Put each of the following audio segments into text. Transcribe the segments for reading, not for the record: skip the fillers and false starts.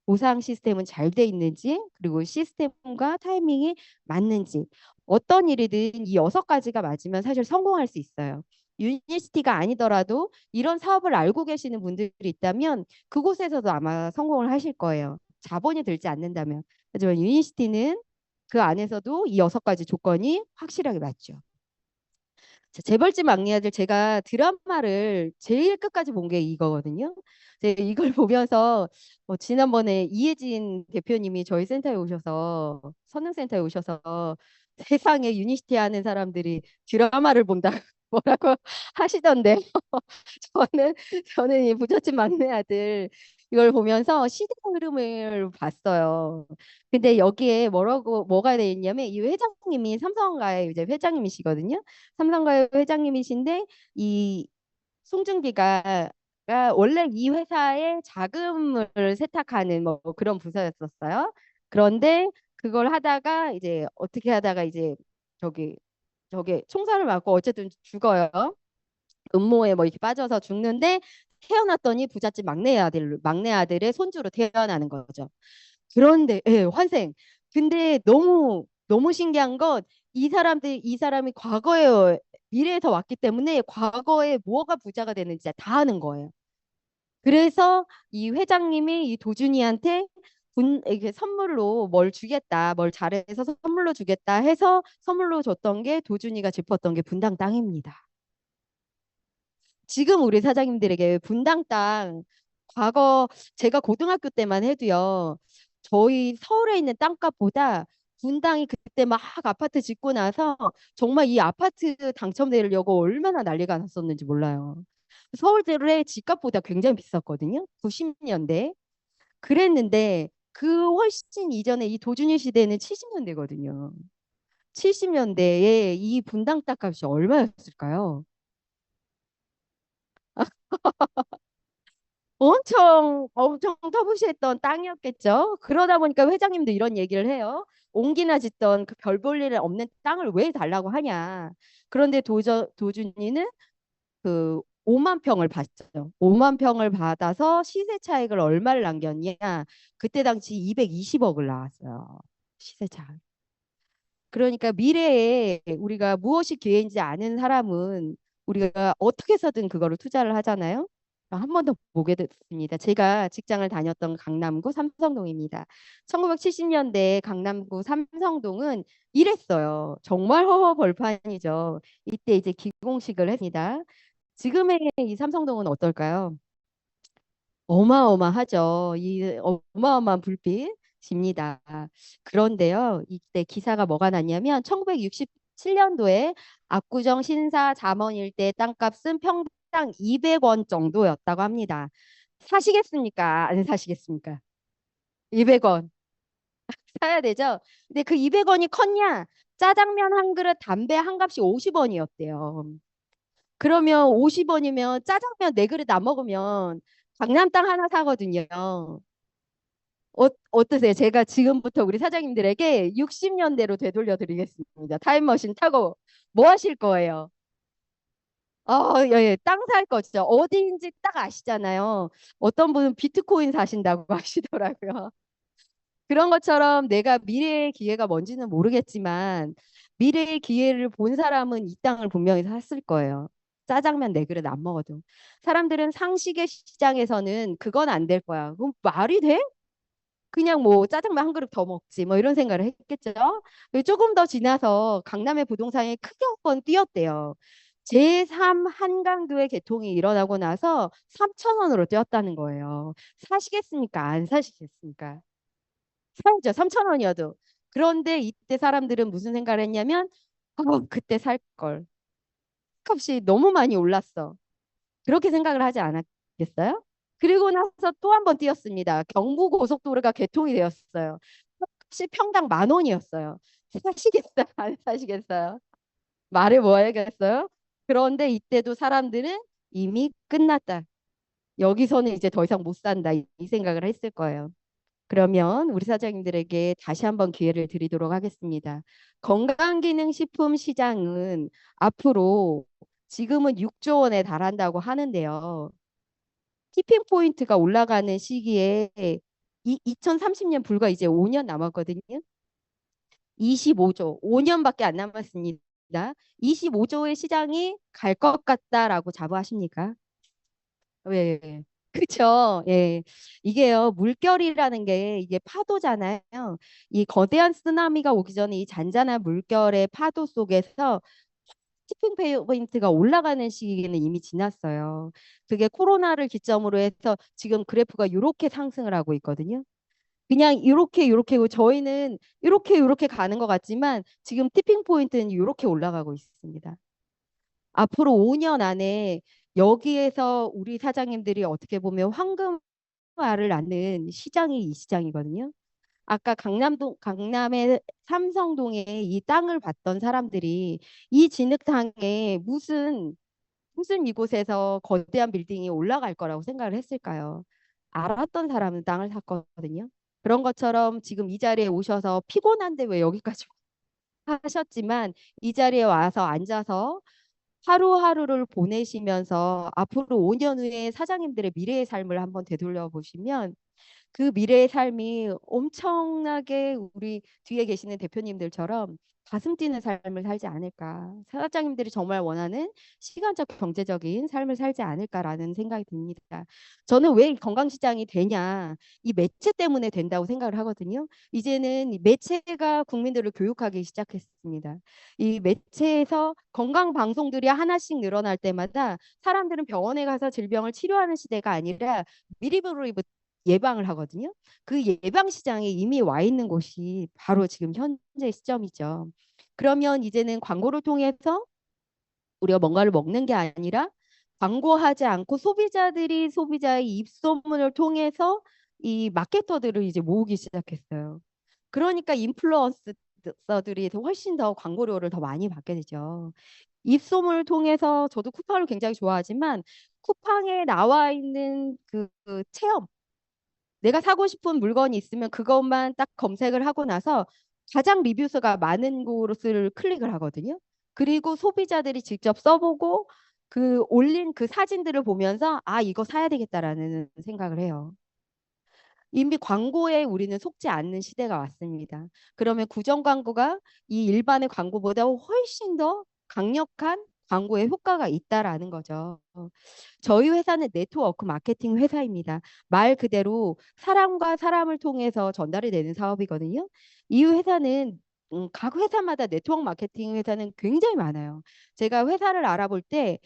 보상 시스템은 잘 돼 있는지, 그리고 시스템과 타이밍이 맞는지, 어떤 일이든 이 6가지가 맞으면 사실 성공할 수 있어요. 유니스티가 아니더라도 이런 사업을 알고 계시는 분들이 있다면 그곳에서도 아마 성공을 하실 거예요. 자본이 들지 않는다면. 하지만 유니스티는 그 안에서도 이 6가지 조건이 확실하게 맞죠. 자, 재벌집 막내 아들 제가 드라마를 제일 끝까지 본 게 이거거든요. 제가 이걸 보면서 지난번에 이혜진 대표님이 저희 센터에 오셔서 선능센터에 오셔서 세상에 유니시티 하는 사람들이 드라마를 본다 뭐라고 하시던데 저는 저는 이 부잣집 막내 아들 이걸 보면서 시대 흐름을 봤어요. 근데 여기에 뭐가 돼 있냐면 이 회장님이 삼성가의 이제 회장님이시거든요. 삼성가의 회장님이신데 이 송중기가 원래 이 회사의 자금을 세탁하는 뭐 그런 부서였었어요. 그런데 그걸 하다가 이제 어떻게 하다가 이제 저기 저기 총살을 맞고 어쨌든 죽어요. 음모에 뭐 이렇게 빠져서 죽는데 태어났더니 부잣집 막내 아들의 손주로 태어나는 거죠. 그런데 예, 환생. 근데 너무 너무 신기한 건 이 사람이 과거에 미래에서 왔기 때문에 과거에 뭐가 부자가 되는지 다 아는 거예요. 그래서 이 회장님이 이 도준이한테 이게 선물로 뭘 주겠다, 뭘 잘해서 선물로 주겠다 해서 선물로 줬던 게 도준이가 짚었던 게 분당 땅입니다. 지금 우리 사장님들에게 분당 땅 과거 제가 고등학교 때만 해도요. 저희 서울에 있는 땅값보다 분당이 그때 막 아파트 짓고 나서 정말 이 아파트 당첨되려고 얼마나 난리가 났었는지 몰라요. 서울의 집값보다 굉장히 비쌌거든요. 90년대. 그랬는데 그 훨씬 이전에 이 도준이 시대는 70년대거든요. 70년대에 이 분당 땅값이 얼마였을까요? 엄청 터부시했던 땅이었겠죠. 그러다 보니까 회장님도 이런 얘기를 해요. 옹기나 짓던 그 별 볼 일 없는 땅을 왜 달라고 하냐. 그런데 도준이는 그 5만 평을 받죠. 5만 평을 받아서 시세 차익을 얼마를 남겼냐. 그때 당시 220억을 나왔어요. 시세 차익. 그러니까 미래에 우리가 무엇이 기회인지 아는 사람은 우리가 어떻게 해서든 그거를 투자를 하잖아요. 한 번 더 보게 됐습니다. 제가 직장을 다녔던 강남구 삼성동입니다. 1970년대 강남구 삼성동은 이랬어요. 정말 허허벌판이죠. 이때 이제 기공식을 했습니다. 지금의 이 삼성동은 어떨까요? 어마어마하죠. 이 어마어마한 불빛입니다. 그런데요, 이때 기사가 뭐가 났냐면 1967년도에 압구정 신사 잠원 일대 땅값은 평당 200원 정도였다고 합니다. 사시겠습니까? 안 사시겠습니까? 200원 사야 되죠? 근데 그 200원이 컸냐? 짜장면 한 그릇, 담배 한 값이 50원이었대요. 그러면 50원이면 짜장면 네 그릇 안 먹으면 강남 땅 하나 사거든요. 어떠세요? 제가 지금부터 우리 사장님들에게 60년대로 되돌려 드리겠습니다. 타임머신 타고 뭐 하실 거예요? 예, 예, 땅 살 거죠. 어디인지 딱 아시잖아요. 어떤 분은 비트코인 사신다고 하시더라고요. 그런 것처럼 내가 미래의 기회가 뭔지는 모르겠지만 미래의 기회를 본 사람은 이 땅을 분명히 샀을 거예요. 짜장면 네 그릇 안 먹어도. 사람들은 상식의 시장에서는 그건 안 될 거야. 그럼 말이 돼? 그냥 뭐 짜장면 한 그릇 더 먹지 뭐 이런 생각을 했겠죠. 그리고 조금 더 지나서 강남의 부동산이 크게 한 번 뛰었대요. 제3 한강교의 개통이 일어나고 나서 3천 원으로 뛰었다는 거예요. 사시겠습니까? 안 사시겠습니까? 사야죠. 3천 원이어도. 그런데 이때 사람들은 무슨 생각을 했냐면 그때 살 걸. 값이 너무 많이 올랐어. 그렇게 생각을 하지 않았겠어요? 그리고 나서 또 한 번 뛰었습니다. 경부고속도로가 개통이 되었어요. 값이 평당 10,000원이었어요. 사시겠어요? 안 사시겠어요? 말을 뭐 해야겠어요? 그런데 이때도 사람들은 이미 끝났다. 여기서는 이제 더 이상 못 산다. 이 생각을 했을 거예요. 그러면 우리 사장님들에게 다시 한번 기회를 드리도록 하겠습니다. 건강기능식품 시장은 앞으로 지금은 6조 원에 달한다고 하는데요. 티핑 포인트가 올라가는 시기에 이 2030년 불과 이제 5년 남았거든요. 25조, 5년밖에 안 남았습니다. 25조의 시장이 갈 것 같다라고 자부하십니까? 왜? 그쵸? 예. 이게요, 물결이라는 게 이게 파도잖아요. 이 거대한 쓰나미가 오기 전에 이 잔잔한 물결의 파도 속에서 티핑 포인트가 올라가는 시기는 이미 지났어요. 그게 코로나를 기점으로 해서 지금 그래프가 이렇게 상승을 하고 있거든요. 그냥 이렇게 저희는 이렇게 가는 것 같지만 지금 티핑 포인트는 이렇게 올라가고 있습니다. 앞으로 5년 안에 여기에서 우리 사장님들이 어떻게 보면 황금알을 낳는 시장이 이 시장이거든요. 아까 강남의 삼성동에 이 땅을 봤던 사람들이 이 진흙탕에 무슨 이곳에서 거대한 빌딩이 올라갈 거라고 생각을 했을까요? 알았던 사람은 땅을 샀거든요. 그런 것처럼 지금 이 자리에 오셔서 피곤한데 왜 여기까지 하셨지만 이 자리에 와서 앉아서 하루하루를 보내시면서 앞으로 5년 후에 사장님들의 미래의 삶을 한번 되돌려 보시면 그 미래의 삶이 엄청나게 우리 뒤에 계시는 대표님들처럼 가슴 뛰는 삶을 살지 않을까. 사장님들이 정말 원하는 시간적 경제적인 삶을 살지 않을까라는 생각이 듭니다. 저는 왜 건강시장이 되냐. 이 매체 때문에 된다고 생각을 하거든요. 이제는 이 매체가 국민들을 교육하기 시작했습니다. 이 매체에서 건강 방송들이 하나씩 늘어날 때마다 사람들은 병원에 가서 질병을 치료하는 시대가 아니라 미리보리 예방을 하거든요. 그 예방 시장에 이미 와 있는 곳이 바로 지금 현재 시점이죠. 그러면 이제는 광고를 통해서 우리가 뭔가를 먹는 게 아니라 광고하지 않고 소비자들이 소비자의 입소문을 통해서 이 마케터들을 이제 모으기 시작했어요. 그러니까 인플루언서들이 훨씬 더 광고료를 더 많이 받게 되죠. 입소문을 통해서 저도 쿠팡을 굉장히 좋아하지만 쿠팡에 나와 있는 그 체험 내가 사고 싶은 물건이 있으면 그것만 딱 검색을 하고 나서 가장 리뷰 수가 많은 곳을 클릭을 하거든요. 그리고 소비자들이 직접 써보고 그 올린 그 사진들을 보면서 아, 이거 사야 되겠다라는 생각을 해요. 이미 광고에 우리는 속지 않는 시대가 왔습니다. 그러면 구정 광고가 이 일반의 광고보다 훨씬 더 강력한 광고의 효과가 있다라는 거죠. 저희 회사는 네트워크 마케팅 회사입니다. 말 그대로 사람과 사람을 통해서 전달이 되는 사업이거든요. 이 회사는 각 회사마다 네트워크 마케팅 회사는 굉장히 많아요. 제가 회사를 알아볼 때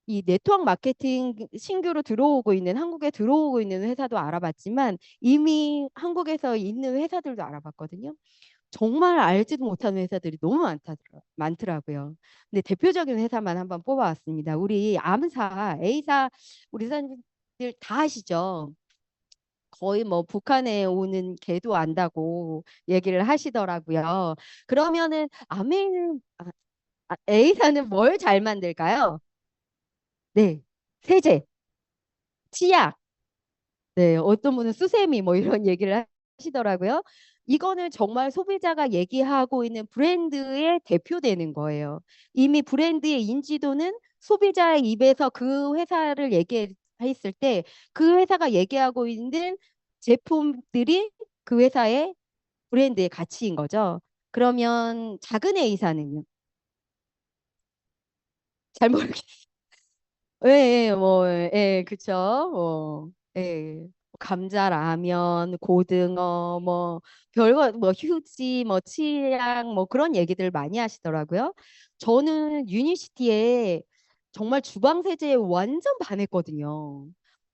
이 네트워크 마케팅 신규로 들어오고 있는 한국에 들어오고 있는 회사도 알아봤지만 이미 한국에서 있는 회사들도 알아봤거든요. 정말 알지도 못하는 회사들이 너무 많더라고요. 근데 대표적인 회사만 한번 뽑아왔습니다. 우리 A사 우리 사람들 다 아시죠? 거의 뭐 북한에 오는 개도 안다고 얘기를 하시더라고요. 그러면은 A사는 뭘 잘 만들까요? 네, 세제, 치약, 네, 어떤 분은 수세미 뭐 이런 얘기를 하시더라고요. 이거는 정말 소비자가 얘기하고 있는 브랜드의 대표되는 거예요. 이미 브랜드의 인지도는 소비자의 입에서 그 회사를 얘기했을 때 그 회사가 얘기하고 있는 제품들이 그 회사의 브랜드의 가치인 거죠. 그러면 작은 A사는요? 잘 모르겠어요. 예, 예, 뭐, 예, 그쵸. 예. 감자 라면, 고등어, 뭐, 별거, 뭐, 휴지, 뭐, 치약, 뭐, 그런 얘기들 많이 하시더라고요. 저는 유니시티에 정말 주방 세제에 완전 반했거든요.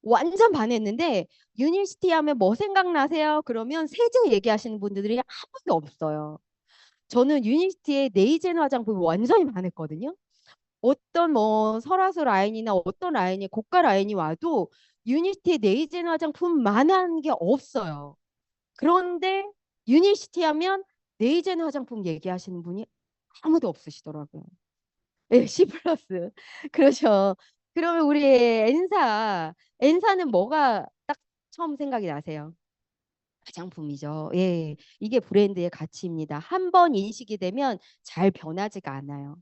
완전 반했는데, 유니시티 하면 뭐 생각나세요? 그러면 세제 얘기하시는 분들이 아무도 없어요. 저는 유니시티에 네이젠 화장품 완전히 반했거든요. 어떤 뭐 설화수 라인이나 어떤 라인이 고가 라인이 와도 유니시티 네이젠 화장품만한 게 없어요. 그런데 유니시티 하면 네이젠 화장품 얘기하시는 분이 아무도 없으시더라고요. 네, C 플러스. 그렇죠. 그러면 우리 엔사는 뭐가 딱 처음 생각이 나세요? 화장품이죠. 예, 이게 브랜드의 가치입니다. 한 번 인식이 되면 잘 변하지가 않아요.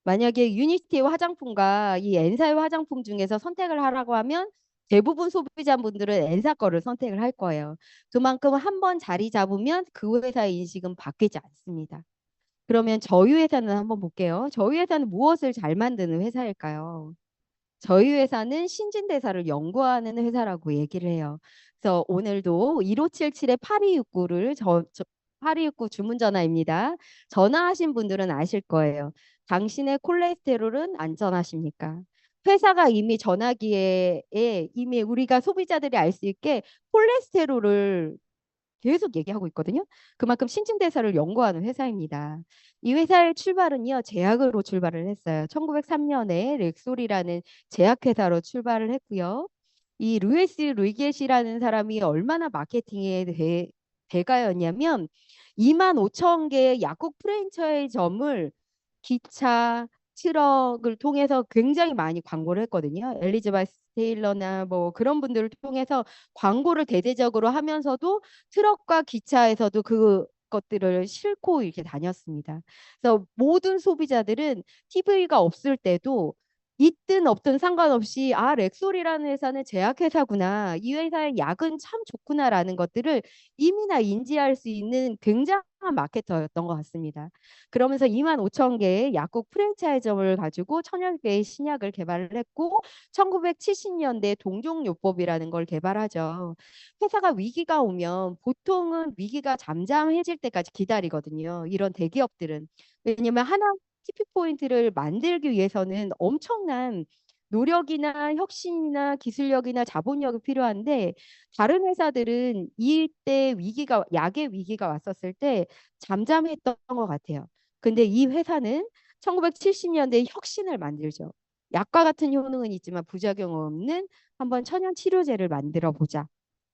만약에 유니스티의 화장품과 이 엔사의 화장품 중에서 선택을 하라고 하면 대부분 소비자분들은 N사 거를 선택을 할 거예요. 그만큼 한 번 자리 잡으면 그 회사의 인식은 바뀌지 않습니다. 그러면 저희 회사는 한번 볼게요. 저희 회사는 무엇을 잘 만드는 회사일까요? 저희 회사는 신진대사를 연구하는 회사라고 얘기를 해요. 그래서 오늘도 1577-8269를 8269 주문 전화입니다. 전화하신 분들은 아실 거예요. 당신의 콜레스테롤은 안전하십니까? 회사가 이미 전화기에 이미 우리가 소비자들이 알 수 있게 콜레스테롤을 계속 얘기하고 있거든요. 그만큼 신진대사를 연구하는 회사입니다. 이 회사의 출발은요, 제약으로 출발을 했어요. 1903년에 렉솔이라는 제약회사로 출발을 했고요. 이 루이스 루이겟이라는 사람이 얼마나 마케팅에 대가였냐면 2만 5천 개의 약국 프랜차이즈점을 기차, 트럭을 통해서 굉장히 많이 광고를 했거든요. 엘리자베스 테일러나 뭐 그런 분들을 통해서 광고를 대대적으로 하면서도 트럭과 기차에서도 그것들을 싣고 이렇게 다녔습니다. 그래서 모든 소비자들은 TV가 없을 때도 있든 없든 상관없이 아, 렉솔이라는 회사는 제약회사구나. 이 회사의 약은 참 좋구나라는 것들을 이미나 인지할 수 있는 굉장한 마케터였던 것 같습니다. 그러면서 2만 5천 개의 약국 프랜차이즈점을 가지고 천여 개의 신약을 개발을 했고 1970년대 동종요법이라는 걸 개발하죠. 회사가 위기가 오면 보통은 위기가 잠잠해질 때까지 기다리거든요. 이런 대기업들은. 왜냐면 하나 TP 포인트를 만들기 위해서는 엄청난 노력이나 혁신이나 기술력이나 자본력이 필요한데 다른 회사들은 이때 위기가 약의 위기가 왔었을 때 잠잠했던 것 같아요. 근데 이 회사는 1970년대에 혁신을 만들죠. 약과 같은 효능은 있지만 부작용 없는 한번 천연 치료제를 만들어 보자.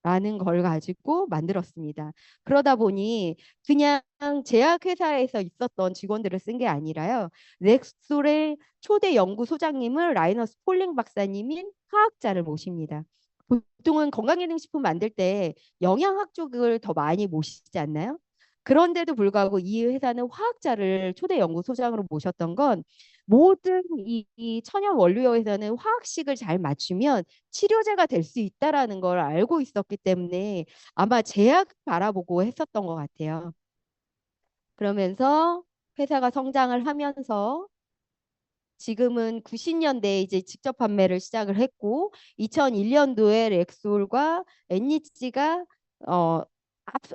라는 걸 가지고 만들었습니다. 그러다 보니 그냥 제약회사에서 있었던 직원들을 쓴 게 아니라요. 렉솔의 초대 연구소장님을 라이너스 폴링 박사님인 화학자를 모십니다. 보통은 건강기능식품 만들 때 영양학 쪽을 더 많이 모시지 않나요? 그런데도 불구하고 이 회사는 화학자를 초대 연구소장으로 모셨던 건 모든 이 천연 원료에서는 화학식을 잘 맞추면 치료제가 될 수 있다라는 걸 알고 있었기 때문에 아마 제약 바라보고 했었던 것 같아요. 그러면서 회사가 성장을 하면서 지금은 90년대에 이제 직접 판매를 시작을 했고 2001년도에 렉솔과 NEC가 어,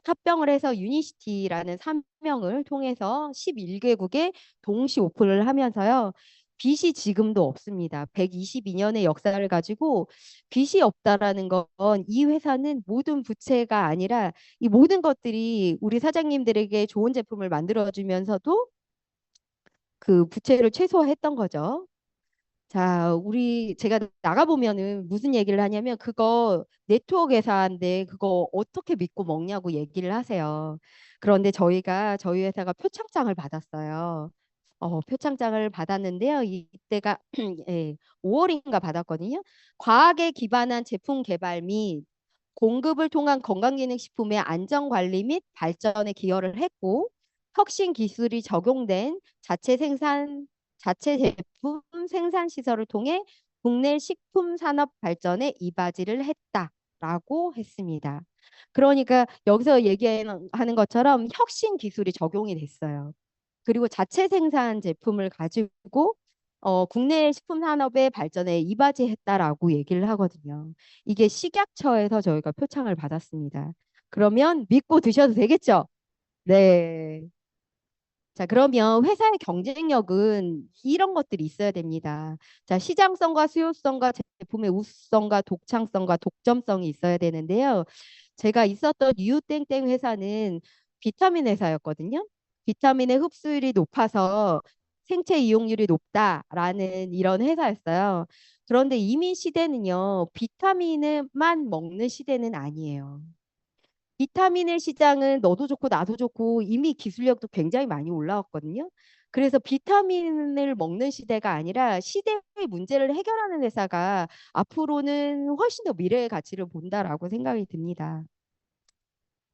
합병을 해서 유니시티라는 사명을 통해서 11개국에 동시 오픈을 하면서요. 빚이 지금도 없습니다. 122년의 역사를 가지고 빚이 없다라는 건 이 회사는 모든 부채가 아니라 이 모든 것들이 우리 사장님들에게 좋은 제품을 만들어주면서도 그 부채를 최소화했던 거죠. 자, 제가 나가보면은 무슨 얘기를 하냐면 그거 네트워크 회사인데 그거 어떻게 믿고 먹냐고 얘기를 하세요. 그런데 저희 회사가 표창장을 받았어요. 표창장을 받았는데요. 이때가 예, 5월인가 받았거든요. 과학에 기반한 제품 개발 및 공급을 통한 건강기능식품의 안전관리 및 발전에 기여를 했고 혁신 기술이 적용된 자체 제품 생산 시설을 통해 국내 식품 산업 발전에 이바지를 했다라고 했습니다. 그러니까 여기서 얘기하는 것처럼 혁신 기술이 적용이 됐어요. 그리고 자체 생산 제품을 가지고 국내 식품 산업의 발전에 이바지했다라고 얘기를 하거든요. 이게 식약처에서 저희가 표창을 받았습니다. 그러면 믿고 드셔도 되겠죠? 네. 자, 그러면 회사의 경쟁력은 이런 것들이 있어야 됩니다. 자, 시장성과 수요성과 제품의 우수성과 독창성과 독점성이 있어야 되는데요. 제가 있었던 유땡땡 회사는 비타민 회사였거든요. 비타민의 흡수율이 높아서 생체 이용률이 높다라는 이런 회사였어요. 그런데 이민 시대는요, 비타민만 먹는 시대는 아니에요. 비타민의 시장은 너도 좋고 나도 좋고 이미 기술력도 굉장히 많이 올라왔거든요. 그래서 비타민을 먹는 시대가 아니라 시대의 문제를 해결하는 회사가 앞으로는 훨씬 더 미래의 가치를 본다라고 생각이 듭니다.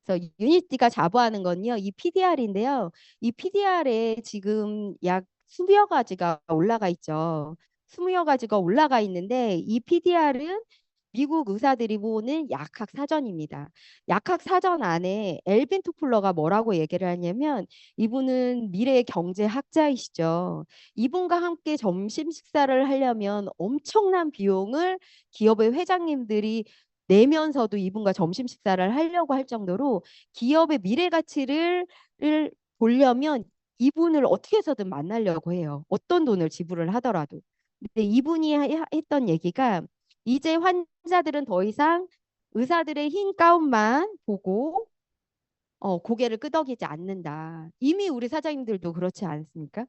그래서 유니티가 자부하는 건요, 이 PDR인데요. 이 PDR에 지금 약 20여 가지가 올라가 있죠. 20여 가지가 올라가 있는데 이 PDR은 미국 의사들이 모으는 약학 사전입니다. 약학 사전 안에 엘빈 토플러가 뭐라고 얘기를 하냐면 이분은 미래의 경제학자이시죠. 이분과 함께 점심 식사를 하려면 엄청난 비용을 기업의 회장님들이 내면서도 이분과 점심 식사를 하려고 할 정도로 기업의 미래 가치를 보려면 이분을 어떻게 해서든 만나려고 해요. 어떤 돈을 지불을 하더라도. 근데 이분이 했던 얘기가 이제 환자들은 더 이상 의사들의 흰 가운만 보고 고개를 끄덕이지 않는다. 이미 우리 사장님들도 그렇지 않습니까?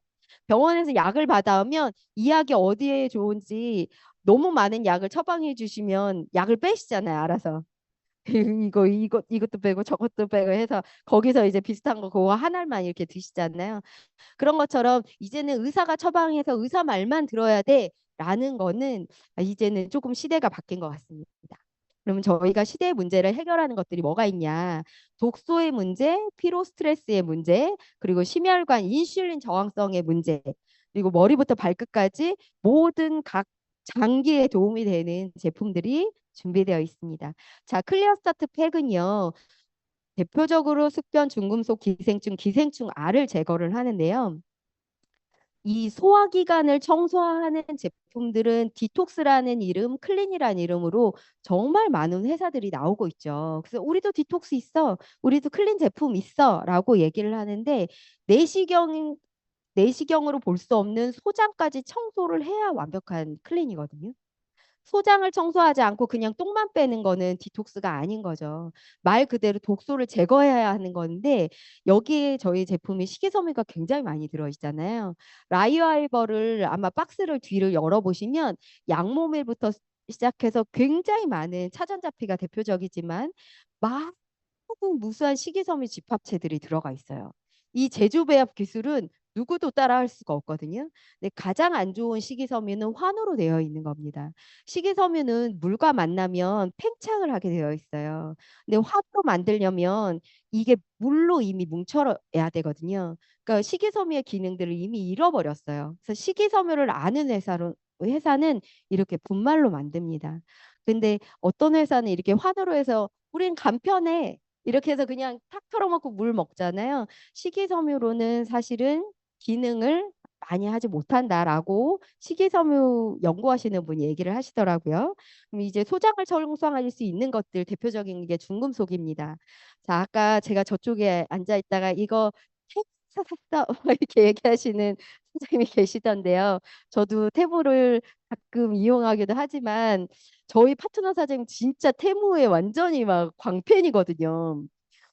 병원에서 약을 받아오면 이 약이 어디에 좋은지 너무 많은 약을 처방해 주시면 약을 빼시잖아요, 알아서. 이것도 빼고 저것도 빼고 해서 거기서 이제 비슷한 거 그거 하나만 이렇게 드시잖아요. 그런 것처럼 이제는 의사가 처방해서 의사 말만 들어야 돼라는 거는 이제는 조금 시대가 바뀐 것 같습니다. 그러면 저희가 시대의 문제를 해결하는 것들이 뭐가 있냐? 독소의 문제, 피로 스트레스의 문제, 그리고 심혈관 인슐린 저항성의 문제, 그리고 머리부터 발끝까지 모든 각 장기에 도움이 되는 제품들이 준비되어 있습니다. 자, 클리어 스타트 팩은요. 대표적으로 숙변, 중금속, 기생충, 기생충 R을 제거를 하는데요. 이 소화기관을 청소하는 제품들은 디톡스라는 이름, 클린이라는 이름으로 정말 많은 회사들이 나오고 있죠. 그래서 우리도 디톡스 있어, 우리도 클린 제품 있어라고 얘기를 하는데 내시경 내시경으로 볼 수 없는 소장까지 청소를 해야 완벽한 클린이거든요. 소장을 청소하지 않고 그냥 똥만 빼는 거는 디톡스가 아닌 거죠. 말 그대로 독소를 제거해야 하는 건데 여기에 저희 제품이 식이섬유가 굉장히 많이 들어있잖아요. 라이어알버를 아마 박스를 뒤를 열어보시면 양모밀부터 시작해서 굉장히 많은 차전자피가 대표적이지만 많은 무수한 식이섬유 집합체들이 들어가 있어요. 이 제조배합 기술은 누구도 따라할 수가 없거든요. 근데 가장 안 좋은 식이섬유는 환으로 되어 있는 겁니다. 식이섬유는 물과 만나면 팽창을 하게 되어 있어요. 근데 화로 만들려면 이게 물로 이미 뭉쳐야 되거든요. 그러니까 식이섬유의 기능들을 이미 잃어버렸어요. 그래서 식이섬유를 아는 회사는 이렇게 분말로 만듭니다. 근데 어떤 회사는 이렇게 환으로 해서 우린 간편해, 이렇게 해서 그냥 탁 털어먹고 물 먹잖아요. 식이섬유로는 사실은 기능을 많이 하지 못한다라고 식이섬유 연구하시는 분이 얘기를 하시더라고요. 그럼 이제 소장을 청소할 수 있는 것들 대표적인 게 중금속입니다. 자, 아까 제가 저쪽에 앉아 있다가 이거 탭 샀다 이렇게 얘기하시는 선생님이 계시던데요. 저도 테무를 가끔 이용하기도 하지만 저희 파트너 사장님 진짜 테무에 완전히 막 광팬이거든요.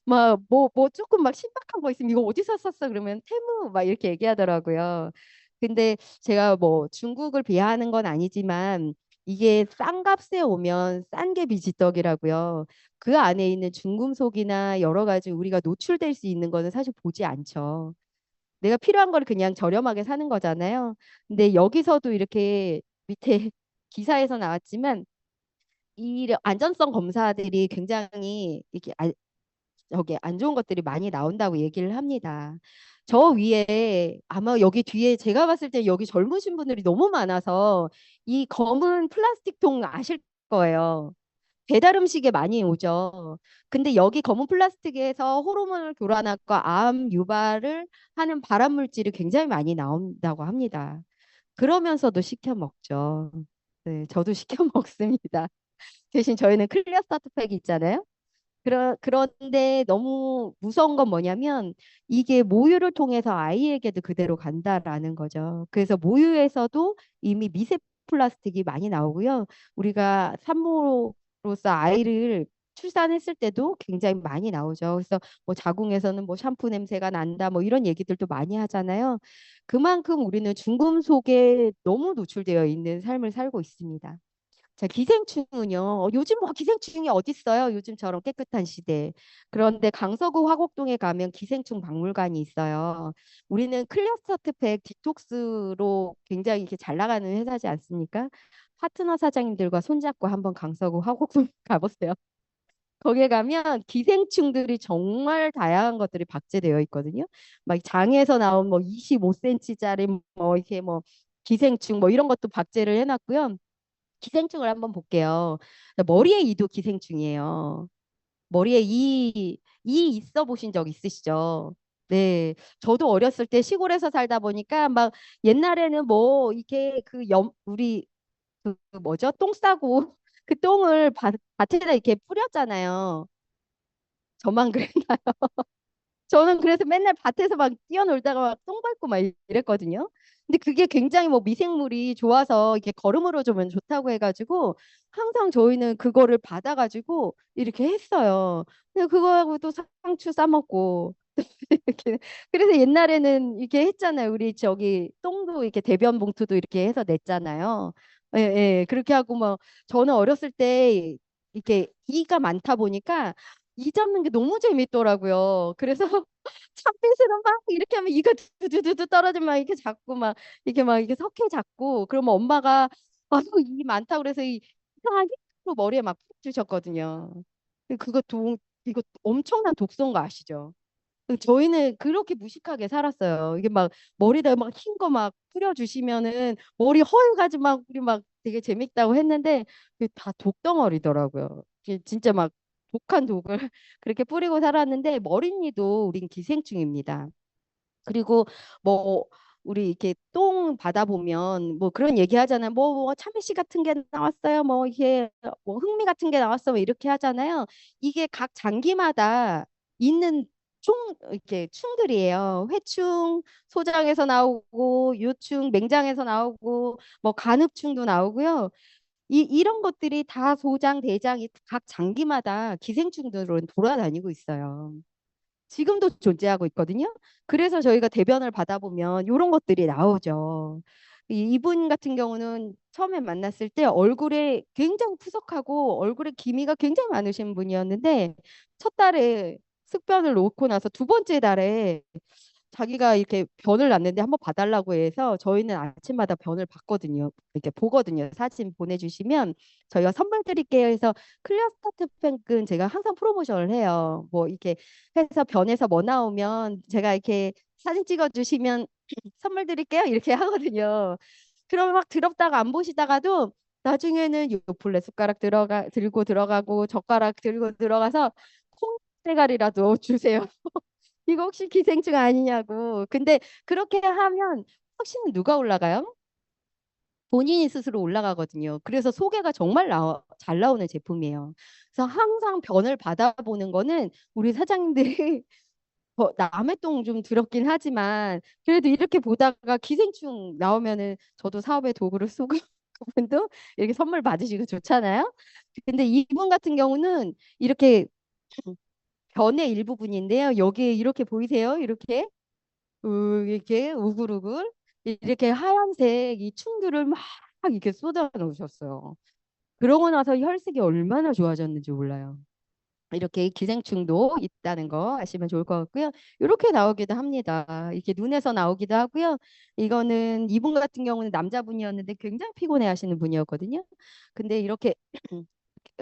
막 뭐 조금 막 신박한 거 있으면 이거 어디서 샀어? 그러면 테무 막 이렇게 얘기하더라고요. 근데 제가 뭐 중국을 비하하는 건 아니지만 이게 싼 값에 오면 싼 게 비지떡이라고요. 그 안에 있는 중금속이나 여러 가지 우리가 노출될 수 있는 거는 사실 보지 않죠. 내가 필요한 걸 그냥 저렴하게 사는 거잖아요. 근데 여기서도 이렇게 밑에 기사에서 나왔지만 이 안전성 검사들이 굉장히 이렇게 저기 안 좋은 것들이 많이 나온다고 얘기를 합니다. 저 위에 아마 여기 뒤에 제가 봤을 때 여기 젊으신 분들이 너무 많아서 이 검은 플라스틱 통 아실 거예요. 배달 음식에 많이 오죠. 근데 여기 검은 플라스틱에서 호르몬을 교란하고 암 유발을 하는 발암 물질이 굉장히 많이 나온다고 합니다. 그러면서도 시켜 먹죠. 네, 저도 시켜 먹습니다. 대신 저희는 클리어 스타트 팩이 있잖아요. 그런데 너무 무서운 건 뭐냐면 이게 모유를 통해서 아이에게도 그대로 간다라는 거죠. 그래서 모유에서도 이미 미세 플라스틱이 많이 나오고요. 우리가 산모로서 아이를 출산했을 때도 굉장히 많이 나오죠. 그래서 뭐 자궁에서는 뭐 샴푸 냄새가 난다 뭐 이런 얘기들도 많이 하잖아요. 그만큼 우리는 중금속에 너무 노출되어 있는 삶을 살고 있습니다. 자, 기생충은요. 요즘 뭐 기생충이 어디 있어요? 요즘처럼 깨끗한 시대. 그런데 강서구 화곡동에 가면 기생충 박물관이 있어요. 우리는 클리어스타트팩 디톡스로 굉장히 이렇게 잘 나가는 회사지 않습니까? 파트너 사장님들과 손잡고 한번 강서구 화곡동 가보세요. 거기에 가면 기생충들이 정말 다양한 것들이 박제되어 있거든요. 막 장에서 나온 뭐 25cm짜리 뭐 이렇게 뭐 기생충 뭐 이런 것도 박제를 해놨고요. 기생충을 한번 볼게요. 머리에 이도 기생충이에요. 머리에 이 있어 보신 적 있으시죠? 네. 저도 어렸을 때 시골에서 살다 보니까 막 옛날에는 뭐 이렇게 우리 그 뭐죠? 똥 싸고 그 똥을 밭에다 이렇게 뿌렸잖아요. 저만 그랬나? 저는 그래서 맨날 밭에서 막 뛰어놀다가 막 똥 밟고 막 이랬거든요. 근데 그게 굉장히 뭐 미생물이 좋아서 이렇게 거름으로 주면 좋다고 해가지고 항상 저희는 그거를 받아가지고 이렇게 했어요. 근데 그거하고 또 상추 싸먹고 이렇게. 그래서 옛날에는 이렇게 했잖아요. 우리 저기 똥도 이렇게 대변 봉투도 이렇게 해서 냈잖아요. 예, 예. 그렇게 하고 뭐 저는 어렸을 때 이렇게 이가 많다 보니까 이 잡는 게 너무 재밌더라고요. 그래서 참빗으로 막 이렇게 하면 이가 두두두두 떨어지면 막 이렇게 잡고 막 이렇게 석회 잡고 그러면 엄마가 아유 이 많다 그래서 이 이상한 hit으로 머리에 막 주셨거든요. 그거 이거 엄청난 독소인 거 아시죠? 저희는 그렇게 무식하게 살았어요. 이게 막 머리다 막 흰 거 막 뿌려주시면은 머리 허해가지고 막 우리 막 되게 재밌다고 했는데 그게 다 독덩어리더라고요. 이게 진짜 막 독한 독을 그렇게 뿌리고 살았는데 머리니도 우린 기생충입니다. 그리고 뭐 우리 이렇게 똥 받아보면 뭐 그런 얘기 하잖아요. 뭐 참외씨 같은 게 나왔어요. 뭐 이게 뭐 흑미 같은 게 나왔어. 뭐 이렇게 하잖아요. 이게 각 장기마다 있는 총 이렇게 충들이에요. 회충 소장에서 나오고 요충 맹장에서 나오고 뭐 간흡충도 나오고요. 이런 것들이 다 소장, 대장이 각 장기마다 기생충들은 돌아다니고 있어요. 지금도 존재하고 있거든요. 그래서 저희가 대변을 받아보면 이런 것들이 나오죠. 이분 같은 경우는 처음에 만났을 때 얼굴에 굉장히 푸석하고 얼굴에 기미가 굉장히 많으신 분이었는데 첫 달에 습변을 놓고 나서 두 번째 달에 자기가 이렇게 변을 났는데 한번 봐달라고 해서 저희는 아침마다 변을 봤거든요. 이렇게 보거든요. 사진 보내주시면 저희가 선물 드릴게요 해서 클리어 스타트 팩은 제가 항상 프로모션을 해요. 뭐 이렇게 해서 변에서 뭐 나오면 제가 이렇게 사진 찍어주시면 선물 드릴게요 이렇게 하거든요. 그러면 막 더럽다가 안 보시다가도 나중에는 요플레 숟가락 들고 들어가고 젓가락 들고 들어가서 콩대가리라도 주세요. 이거 혹시 기생충 아니냐고. 근데 그렇게 하면 확신은 누가 올라가요? 본인이 스스로 올라가거든요. 그래서 소개가 정말 잘 나오는 제품이에요. 그래서 항상 변을 받아보는 거는 우리 사장님들이 남의 똥 좀 더럽긴 하지만 그래도 이렇게 보다가 기생충 나오면은 저도 사업의 도구를 쓰고 그분도 이렇게 선물 받으시고 좋잖아요. 근데 이분 같은 경우는 이렇게 변의 일부분인데요. 여기 이렇게 보이세요? 이렇게 이렇게 우글우글 이렇게 하얀색 이 충들을 막 이렇게 쏟아 놓으셨어요. 그러고 나서 혈색이 얼마나 좋아졌는지 몰라요. 이렇게 기생충도 있다는 거 아시면 좋을 것 같고요. 이렇게 나오기도 합니다. 이렇게 눈에서 나오기도 하고요. 이거는 이분 같은 경우는 남자분이었는데 굉장히 피곤해 하시는 분이었거든요. 근데 이렇게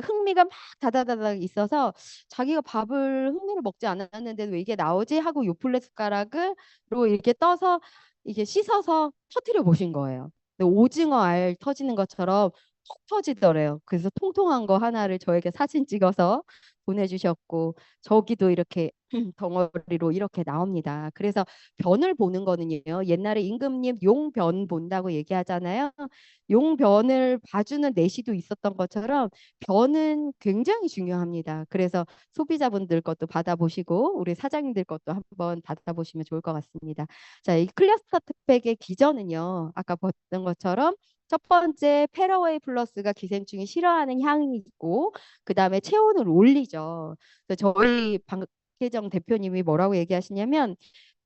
흥미가 막 다다다닥 있어서 자기가 밥을 흥미를 먹지 않았는데 왜 이게 나오지 하고 요플레 숟가락으로 이렇게 떠서 이게 씻어서 터트려 보신 거예요. 근데 오징어 알 터지는 것처럼 톡 터지더래요. 그래서 통통한 거 하나를 저에게 사진 찍어서 보내주셨고 저기도 이렇게 덩어리로 이렇게 나옵니다. 그래서 변을 보는 거는요. 옛날에 임금님 용변 본다고 얘기하잖아요. 용변을 봐주는 내시도 있었던 것처럼 변은 굉장히 중요합니다. 그래서 소비자분들 것도 받아보시고 우리 사장님들 것도 한번 받아보시면 좋을 것 같습니다. 자, 이 클리어 스타트팩의 기전은요. 아까 봤던 것처럼 첫 번째 페러웨이 플러스가 기생충이 싫어하는 향이 있고 그 다음에 체온을 올리죠. 그래서 저희 박혜정 대표님이 뭐라고 얘기하시냐면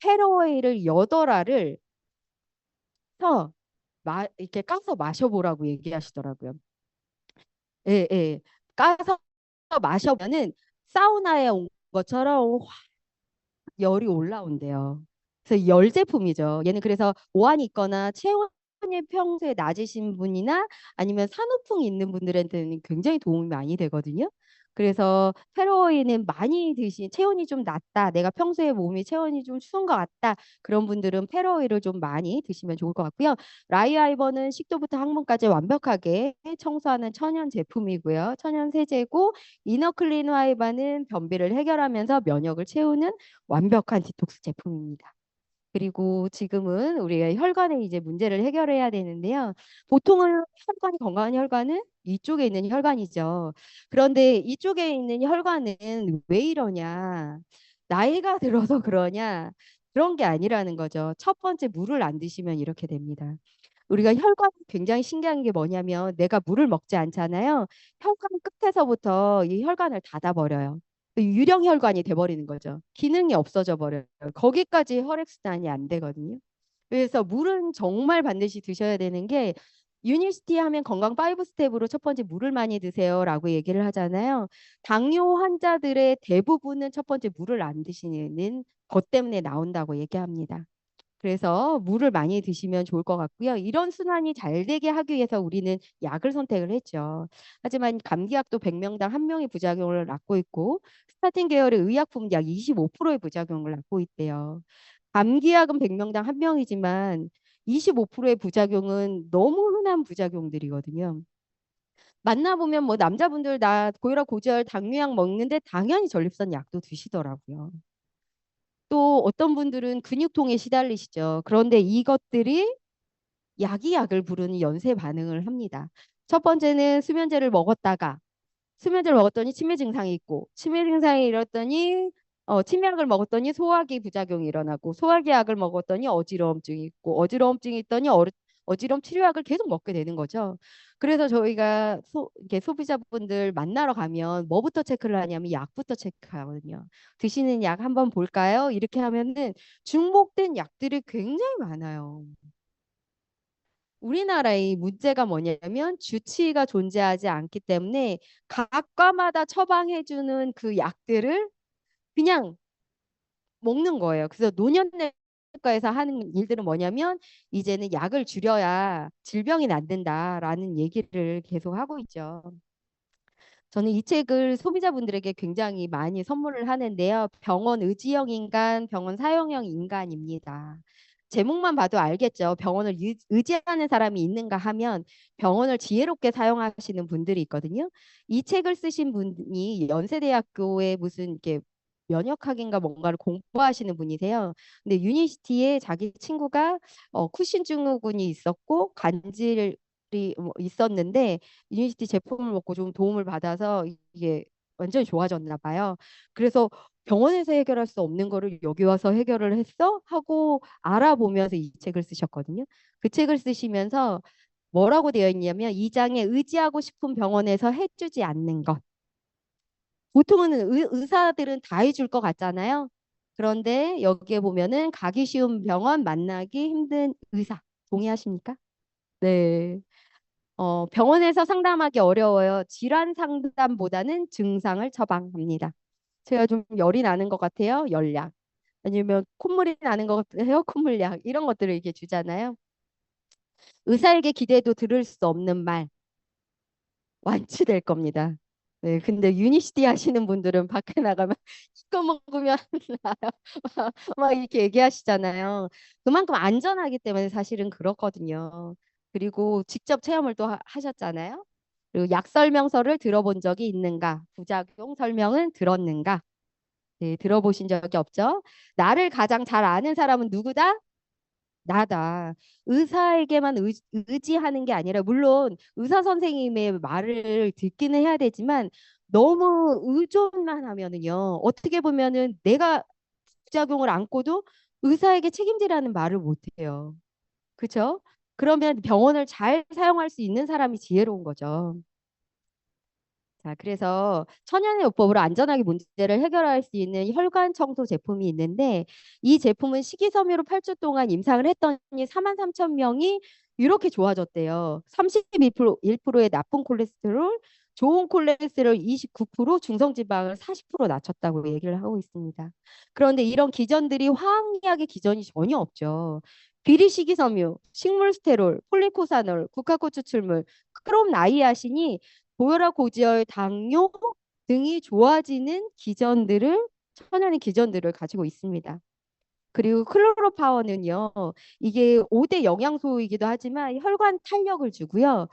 페러웨이를 8알을 서 이렇게 까서 마셔보라고 얘기하시더라고요. 예, 예. 까서 마셔보면은 사우나에 온 것처럼 확 열이 올라온대요. 그래서 열 제품이죠. 얘는 그래서 오한이 있거나 체온이 평소에 낮으신 분이나 아니면 산후풍이 있는 분들한테는 굉장히 도움이 많이 되거든요. 그래서 페로이는 많이 체온이 좀 낮다. 내가 평소에 몸이 체온이 좀 추운 것 같다. 그런 분들은 페로이를 좀 많이 드시면 좋을 것 같고요. 라이아이버는 식도부터 항문까지 완벽하게 청소하는 천연 제품이고요. 천연 세제고 이너클린 화이바는 변비를 해결하면서 면역을 채우는 완벽한 디톡스 제품입니다. 그리고 지금은 우리가 혈관의 이제 문제를 해결해야 되는데요. 보통은 혈관이 건강한 혈관은 이쪽에 있는 혈관이죠. 그런데 이쪽에 있는 혈관은 왜 이러냐? 나이가 들어서 그러냐? 그런 게 아니라는 거죠. 첫 번째 물을 안 드시면 이렇게 됩니다. 우리가 혈관이 굉장히 신기한 게 뭐냐면 내가 물을 먹지 않잖아요. 혈관 끝에서부터 이 혈관을 닫아버려요. 유령 혈관이 돼버리는 거죠. 기능이 없어져 버려요. 거기까지 혈액순환이 안 되거든요. 그래서 물은 정말 반드시 드셔야 되는 게 유니시티 하면 건강 5 스텝으로 첫 번째 물을 많이 드세요라고 얘기를 하잖아요. 당뇨 환자들의 대부분은 첫 번째 물을 안 드시는 것 때문에 나온다고 얘기합니다. 그래서 물을 많이 드시면 좋을 것 같고요. 이런 순환이 잘 되게 하기 위해서 우리는 약을 선택을 했죠. 하지만 감기약도 100명당 1명의 부작용을 낳고 있고 스타틴 계열의 의약품 약 25%의 부작용을 낳고 있대요. 감기약은 100명당 1명이지만 25%의 부작용은 너무 흔한 부작용들이거든요. 만나보면 뭐 남자분들 나 고혈압 고지혈 당뇨약 먹는데 당연히 전립선 약도 드시더라고요. 또 어떤 분들은 근육통에 시달리시죠. 그런데 이것들이 약이 약을 부르는 연쇄 반응을 합니다. 첫 번째는 수면제를 먹었더니 치매 증상이 있고 치매 증상이 일었더니 치매약을 먹었더니 소화기 부작용이 일어나고 소화기 약을 먹었더니 어지러움증이 있고 어지러움증이 있더니 어지러움 치료약을 계속 먹게 되는 거죠. 그래서 저희가 이렇게 소비자분들 만나러 가면 뭐부터 체크를 하냐면 약부터 체크하거든요. 드시는 약 한번 볼까요? 이렇게 하면은 중복된 약들이 굉장히 많아요. 우리나라의 문제가 뭐냐면 주치의가 존재하지 않기 때문에 각 과마다 처방해주는 그 약들을 그냥 먹는 거예요. 그래서 노년내과에서 하는 일들은 뭐냐면 이제는 약을 줄여야 질병이 낫는다라는 얘기를 계속 하고 있죠. 저는 이 책을 소비자분들에게 굉장히 많이 선물을 하는데요. 병원 의지형 인간, 병원 사용형 인간입니다. 제목만 봐도 알겠죠. 병원을 의지하는 사람이 있는가 하면 병원을 지혜롭게 사용하시는 분들이 있거든요. 이 책을 쓰신 분이 연세대학교에 무슨 이렇게 면역학인가 뭔가를 공부하시는 분이세요. 근데 유니시티에 자기 친구가 쿠신 증후군이 있었고 간질이 뭐 있었는데 유니시티 제품을 먹고 좀 도움을 받아서 이게 완전히 좋아졌나 봐요. 그래서 병원에서 해결할 수 없는 거를 여기 와서 해결을 했어? 하고 알아보면서 이 책을 쓰셨거든요. 그 책을 쓰시면서 뭐라고 되어 있냐면 이 장에 의지하고 싶은 병원에서 해주지 않는 것. 보통은 의사들은 다 해줄 것 같잖아요. 그런데 여기에 보면은 가기 쉬운 병원 만나기 힘든 의사. 동의하십니까? 네. 병원에서 상담하기 어려워요. 질환 상담보다는 증상을 처방합니다. 제가 좀 열이 나는 것 같아요. 열약. 아니면 콧물이 나는 것 같아요. 콧물약. 이런 것들을 이렇게 주잖아요. 의사에게 기대도 들을 수 없는 말. 완치될 겁니다. 네, 근데 유니시티 하시는 분들은 밖에 나가면 이거 먹으면 나요. 막 이렇게 얘기하시잖아요. 그만큼 안전하기 때문에 사실은 그렇거든요. 그리고 직접 체험을 또 하셨잖아요. 그리고 약 설명서를 들어본 적이 있는가? 부작용 설명은 들었는가? 네, 들어보신 적이 없죠? 나를 가장 잘 아는 사람은 누구다? 나다. 의사에게만 의지하는 게 아니라 물론 의사 선생님의 말을 듣기는 해야 되지만 너무 의존만 하면은요. 어떻게 보면은 내가 부작용을 안고도 의사에게 책임지라는 말을 못 해요. 그렇죠? 그러면 병원을 잘 사용할 수 있는 사람이 지혜로운 거죠. 자, 그래서 천연의 요법으로 안전하게 문제를 해결할 수 있는 혈관 청소 제품이 있는데 이 제품은 식이섬유로 8주 동안 임상을 했더니 4만 3천 명이 이렇게 좋아졌대요. 31%의 나쁜 콜레스테롤, 좋은 콜레스테롤 29%, 중성지방을 40% 낮췄다고 얘기를 하고 있습니다. 그런데 이런 기전들이 화학약의 기전이 전혀 없죠. 비리 식이섬유, 식물 스테롤, 폴리코사놀, 국화꽃 추출물, 크롬 나이아신이 고혈압, 고지혈, 당뇨 등이 좋아지는 기전들을 천연의 기전들을 가지고 있습니다. 그리고 클로로파워는요, 이게 5대 영양소이기도 하지만 혈관 탄력을 주고요.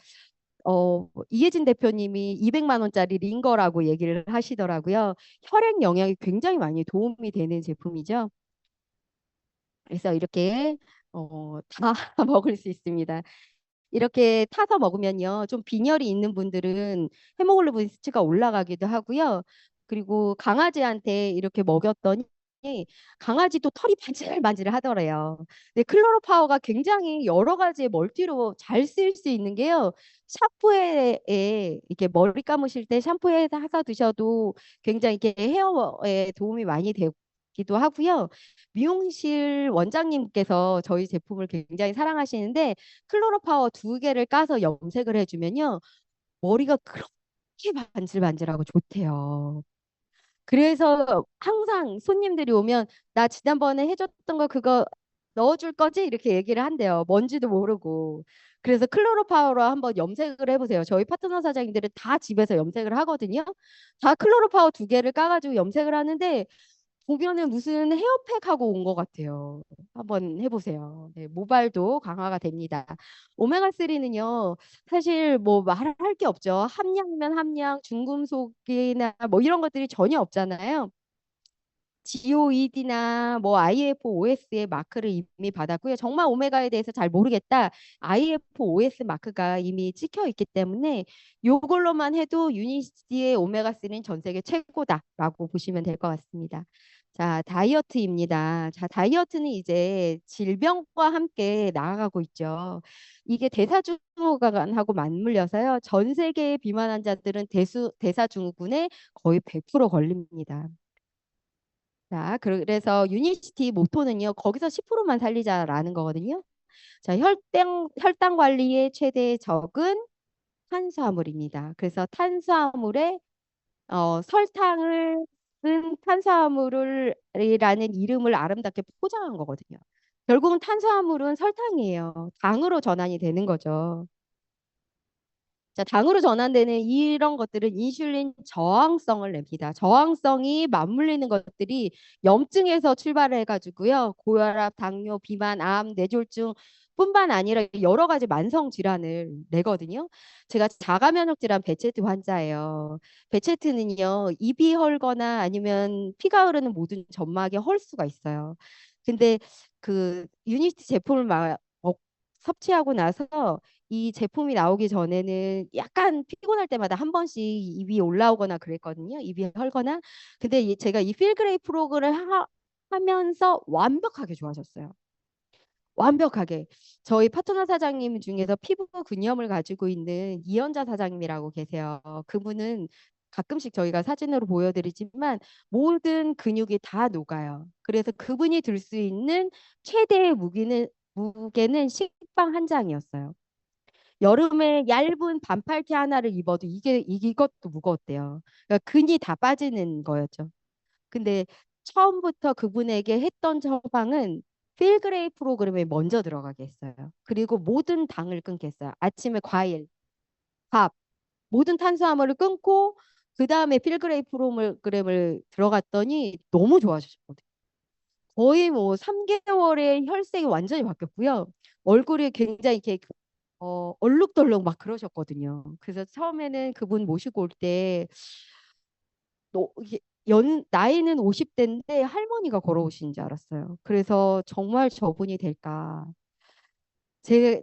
이혜진 대표님이 200만 원짜리 링거라고 얘기를 하시더라고요. 혈액 영양이 굉장히 많이 도움이 되는 제품이죠. 그래서 이렇게 다 먹을 수 있습니다. 이렇게 타서 먹으면요. 좀 빈혈이 있는 분들은 헤모글로빈 수치가 올라가기도 하고요. 그리고 강아지한테 이렇게 먹였더니 강아지도 털이 반질반질 하더래요. 근데 클로로파워가 굉장히 여러 가지의 멀티로 잘 쓸 수 있는 게요. 샴푸에 이렇게 머리 감으실 때 샴푸에 해서 드셔도 굉장히 이렇게 헤어에 도움이 많이 되기도 하고요. 미용실 원장님께서 저희 제품을 굉장히 사랑하시는데 클로로파워 2개를 까서 염색을 해주면요. 머리가 그렇게 반질반질하고 좋대요. 그래서 항상 손님들이 오면 나 지난번에 해줬던 거 그거 넣어줄 거지? 이렇게 얘기를 한대요. 뭔지도 모르고. 그래서 클로로파워로 한번 염색을 해보세요. 저희 파트너 사장님들은 다 집에서 염색을 하거든요. 다 클로로파워 2개를 까가지고 염색을 하는데 보면은 무슨 헤어팩하고 온 것 같아요. 한번 해보세요. 네, 모발도 강화가 됩니다. 오메가3는요, 사실 뭐 말할 게 없죠. 함량이면 함량, 중금속이나 뭐 이런 것들이 전혀 없잖아요. GOED나 뭐 IFOS의 마크를 이미 받았고요. 정말 오메가에 대해서 잘 모르겠다. IFOS 마크가 이미 찍혀 있기 때문에 이걸로만 해도 유니시티의 오메가3는 전 세계 최고다라고 보시면 될 것 같습니다. 자, 다이어트입니다. 자, 다이어트는 이제 질병과 함께 나아가고 있죠. 이게 대사증후군하고 맞물려서요. 전 세계의 비만 환자들은 대사증후군에 거의 100% 걸립니다. 자, 그래서 유니시티 모토는요, 거기서 10%만 살리자라는 거거든요. 자, 혈당 관리의 최대 적은 탄수화물입니다. 그래서 탄수화물에 설탕을 쓴 탄수화물이라는 이름을 아름답게 포장한 거거든요. 결국은 탄수화물은 설탕이에요. 당으로 전환이 되는 거죠. 자, 당으로 전환되는 이런 것들은 인슐린 저항성을 냅니다. 저항성이 맞물리는 것들이 염증에서 출발해 가지고요. 고혈압, 당뇨, 비만, 암, 뇌졸중 뿐만 아니라 여러 가지 만성 질환을 내거든요. 제가 자가면역 질환 베체트 환자예요. 베체트는요. 입이 헐거나 아니면 피가 흐르는 모든 점막에 헐 수가 있어요. 근데 그 유니티 제품을 섭취하고 나서 이 제품이 나오기 전에는 약간 피곤할 때마다 한 번씩 입이 올라오거나 그랬거든요. 입이 헐거나. 근데 제가 이 필그레이 프로그램을 하면서 완벽하게 좋아졌어요. 완벽하게. 저희 파트너 사장님 중에서 피부 근염을 가지고 있는 이연자 사장님이라고 계세요. 그분은 가끔씩 저희가 사진으로 보여드리지만 모든 근육이 다 녹아요. 그래서 그분이 들 수 있는 최대의 무게는 식빵 한 장이었어요. 여름에 얇은 반팔티 하나를 입어도 이것도 무거웠대요. 그러니까 근이 다 빠지는 거였죠. 근데 처음부터 그분에게 했던 처방은 필그레이 프로그램에 먼저 들어가게 했어요. 그리고 모든 당을 끊게 했어요. 아침에 과일, 밥, 모든 탄수화물을 끊고 그 다음에 필그레이 프로그램을 들어갔더니 너무 좋아지셨거든요. 거의 뭐 3개월에 혈색이 완전히 바뀌었고요. 얼굴이 굉장히 이렇게 얼룩덜룩 막 그러셨거든요. 그래서 처음에는 그분 모시고 올 때 이게 나이는 50대인데 할머니가 걸어오신 줄 알았어요. 그래서 정말 저분이 될까.